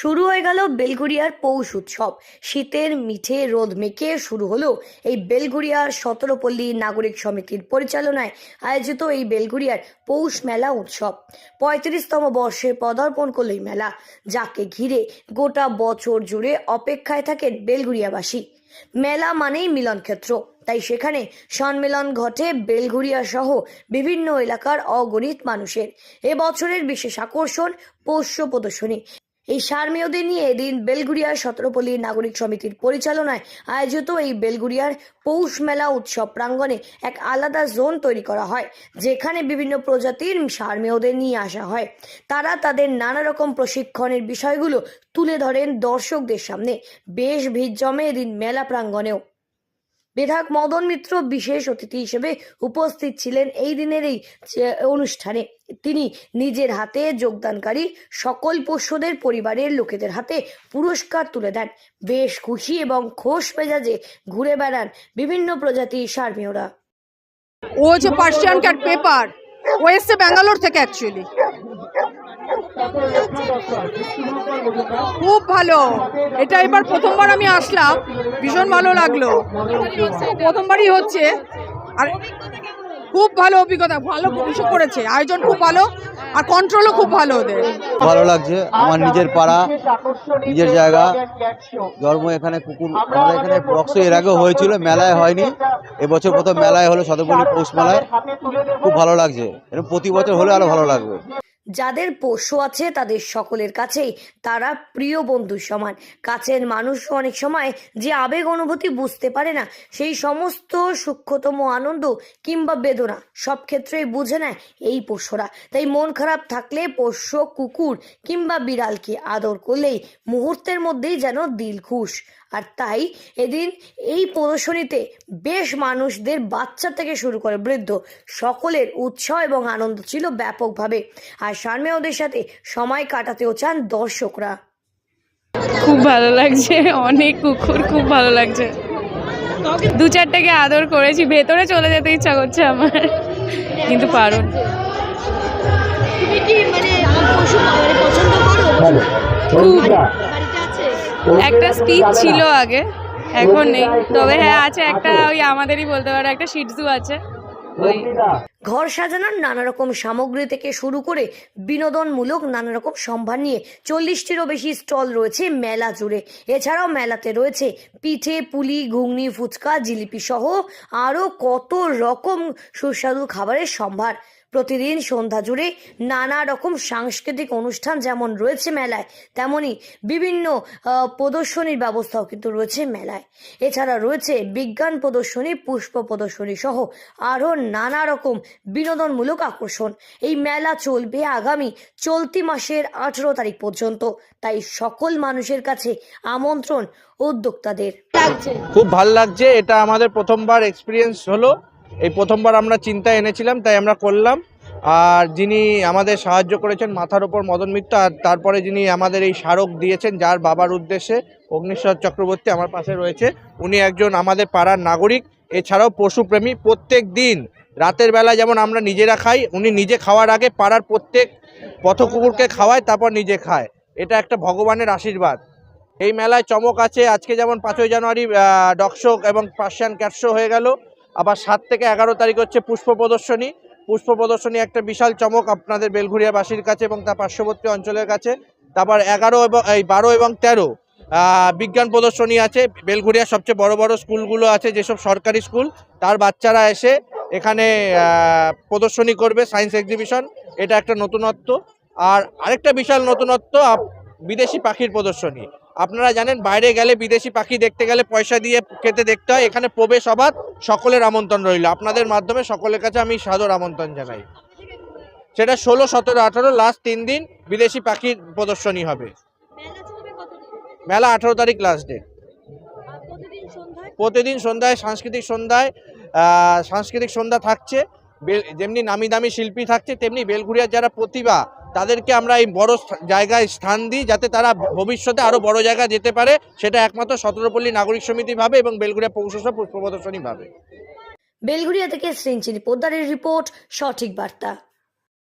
শুরু হয়ে গেল বেলঘরিয়ার পৌষ উৎসব। শীতের মিঠে রোদ মেখে শুরু হলো এই বেলঘরিয়ার সতেরোপল্লী নাগরিক সমিতির পরিচালনায় আয়োজিত এই বেলঘরিয়ার পৌষ মেলা উৎসব 35তম বর্ষে পদার্পণ করল এই মেলা, যাকে ঘিরে গোটা বছর জুড়ে অপেক্ষায় থাকেন বেলঘরিয়াবাসী। মেলা মানেই মিলন ক্ষেত্র, তাই সেখানে সম্মেলন ঘটে বেলঘরিয়া সহ বিভিন্ন এলাকার অগণিত মানুষের। এবছরের বিশেষ আকর্ষণ পোষ্য প্রদর্শনী। এই সারমেয়দের নিয়ে এদিন বেলঘরিয়ার সতেরোপল্লী নাগরিক সমিতির পরিচালনায় আয়োজিত এই বেলঘরিয়ার পৌষ মেলা উৎসব প্রাঙ্গণে এক আলাদা জোন তৈরি করা হয়, যেখানে বিভিন্ন প্রজাতির সারমেয়দের নিয়ে আসা হয়। তারা তাদের নানা রকম প্রশিক্ষণের বিষয়গুলো তুলে ধরেন দর্শকদের সামনে। বেশ ভিড় জমে এদিন মেলা প্রাঙ্গণেও। বিধায়ক মদন মিত্র বিশেষ অতিথি হিসেবে উপস্থিত ছিলেন এই দিনের এই অনুষ্ঠানে। তিনি নিজের হাতে যোগদানকারী সকল পোষ্যদের পরিবারের লোকেদের হাতে পুরস্কার তুলে দেন। বেশ খুশি এবং খোশ মেজাজে ঘুরে বেড়ান বিভিন্ন প্রজাতির সারমেয়রা। ও যে পার্সিয়ান ক্যাট পেপার, ও এসছে ব্যাঙ্গালোর থেকে। অ্যাকচুয়ালি খুব ভালো, এটা এবার প্রথমবার আমি আসলাম, ভীষণ ভালো লাগলো। প্রথমবারই হচ্ছে, আর খুব ভালো অভিজ্ঞতা, ভালো কিছু করেছে, আয়োজন খুব ভালো, আর কন্ট্রোলও খুব ভালো ওদের। ভালো লাগছে, আমার নিজের পাড়া, নিজের জায়গা, জন্ম এখানে। কুকুর আমাদের এখানে বক্স এর আগেও হয়েছিল, মেলায় হয়নি, এবছর প্রথম মেলায় হলো, সতেরোপল্লী পৌষ মেলায়। খুব ভালো লাগছে, এরকম প্রতি বছর হলে আরো ভালো লাগবে। যাদের পোষ্য আছে তাদের সকলের কাছেই তারা প্রিয় বন্ধুর সমান। কাছের মানুষ অনেক সময় যে আবেগ অনুভূতি বুঝতে পারে না, সেই সমস্ত সূক্ষ্মতম আনন্দ কিংবা বেদনা সব ক্ষেত্রেই বুঝে নেয় এই পোষ্যরা। তাই মন খারাপ থাকলে পোষ্য কুকুর কিংবা বিড়ালকে আদর করলেই মুহূর্তের মধ্যেই যেন দিল খুশ। আর তাই এদিন এই প্রদর্শনীতে বেশ মানুষদের, বাচ্চা থেকে শুরু করে বৃদ্ধ, সকলের উৎসাহ এবং আনন্দ ছিল ব্যাপকভাবে। আর সারমেয়দের সাথে সময় কাটাতেও চান দর্শকরা। খুব ভালো লাগছে, অনেক কুকুর, খুব ভালো লাগছে। 2-4টাকে আদর করেছি, ভেতরে চলে যেতে ইচ্ছা করছে আমার, কিন্তু পারো না। খুব একটা স্পিচ ছিল আগে, এখন নেই, তবে হ্যাঁ আছে একটা, ওই আমাদেরই বলতে পারো, একটা শিটজু আছে। ঘর সাজানোর নানা রকম সামগ্রী থেকে শুরু করে বিনোদনমূলক নানা রকম সম্ভার নিয়ে 40টিরও বেশি স্টল রয়েছে মেলা জুড়ে। এছাড়াও মেলাতে রয়েছে পিঠে, পুলি, ঘুগনি, ফুচকা, জিলিপি সহ আরও কত রকম সুস্বাদু খাবারের সম্ভার। প্রতিদিন সন্ধ্যা জুড়ে নানা রকম সাংস্কৃতিক অনুষ্ঠান যেমন রয়েছে মেলায়, তেমনি বিভিন্ন প্রদর্শনীর ব্যবস্থাও কিন্তু রয়েছে মেলায়। এছাড়া রয়েছে বিজ্ঞান প্রদর্শনী, পুষ্প প্রদর্শনী সহ আরও নানা রকম বিনোদনমূলক আকর্ষণ। এই মেলা চলবে আগামী চলতি মাসের 18 তারিখ পর্যন্ত, তাই সকল মানুষের কাছে আমন্ত্রণ উদ্যোক্তাদের। খুব ভালো লাগছে, এটা আমাদের প্রথমবার এক্সপিরিয়েন্স হলো, এই প্রথমবার আমরা চিন্তা এনেছিলাম, তাই আমরা করলাম। আর যিনি আমাদের সাহায্য করেছেন মাথার ওপর মদন মিত্র, আর তারপরে যিনি আমাদের এই স্মারক দিয়েছেন যার বাবার উদ্দেশ্যে, অগ্নিশ্বর চক্রবর্তী আমার পাশে রয়েছে, উনি একজন আমাদের পাড়ার নাগরিক, এছাড়াও পশুপ্রেমী। প্রত্যেক দিন রাতের বেলা যেমন আমরা নিজেরা খাই, উনি নিজে খাওয়ার আগে পাড়ার প্রত্যেক পথ কুকুরকে খাওয়ায়, তারপর নিজে খায়। এটা একটা ভগবানের আশীর্বাদ। এই মেলায় চমক আছে, আজকে যেমন 5ই জানুয়ারি ডগ শো এবং পার্সিয়ান ক্যাট শো হয়ে গেল, আবার 7 থেকে 11 তারিখ হচ্ছে পুষ্প প্রদর্শনী। পুষ্প প্রদর্শনী একটা বিশাল চমক আপনাদের বেলঘরিয়াবাসীর কাছে এবং তার পার্শ্ববর্তী অঞ্চলের কাছে। তারপর 12 এবং 13 বিজ্ঞান প্রদর্শনী আছে। বেলঘরিয়ার সবচেয়ে বড় বড় স্কুলগুলো আছে, যেসব সরকারি স্কুল, তার বাচ্চারা এসে এখানে প্রদর্শনী করবে, সায়েন্স এক্সিবিশন। এটা একটা নতুনত্ব। আর আরেকটা বিশাল নতুনত্ব, বিদেশি পাখির প্রদর্শনী। আপনারা জানেন বাইরে গেলে বিদেশি পাখি দেখতে গেলে পয়সা দিয়ে কেটে দেখতে হয়, এখানে প্রবেশ অবাধ, সকলের আমন্ত্রণ রইল। আপনাদের মাধ্যমে সকলের কাছে আমি সাদর আমন্ত্রণ জানাই। সেটা 16, 17, 18 লাস্ট 3 দিন বিদেশি পাখির প্রদর্শনী হবে। মেলা 18 তারিখ লাস্ট ডে। প্রতিদিন সন্ধ্যায় সাংস্কৃতিক সন্ধ্যা থাকছে। যেমনি নামি দামি শিল্পী থাকছে, তেমনি বেলঘরিয়ার যারা প্রতিভা তাদেরকে আমরা এই বড় জায়গায় স্থান দিই, যাতে তারা ভবিষ্যতে আরও বড় জায়গায় যেতে পারে। সেটা একমাত্র সতেরোপল্লী নাগরিক সমিতি ভাবে এবং বেলঘরিয়া পৌরসভা পুষ্প প্রদর্শনী ভাবে। বেলঘরিয়া থেকে শ্রীঞ্চিনী পোদ্দারের রিপোর্ট, সঠিক বার্তা।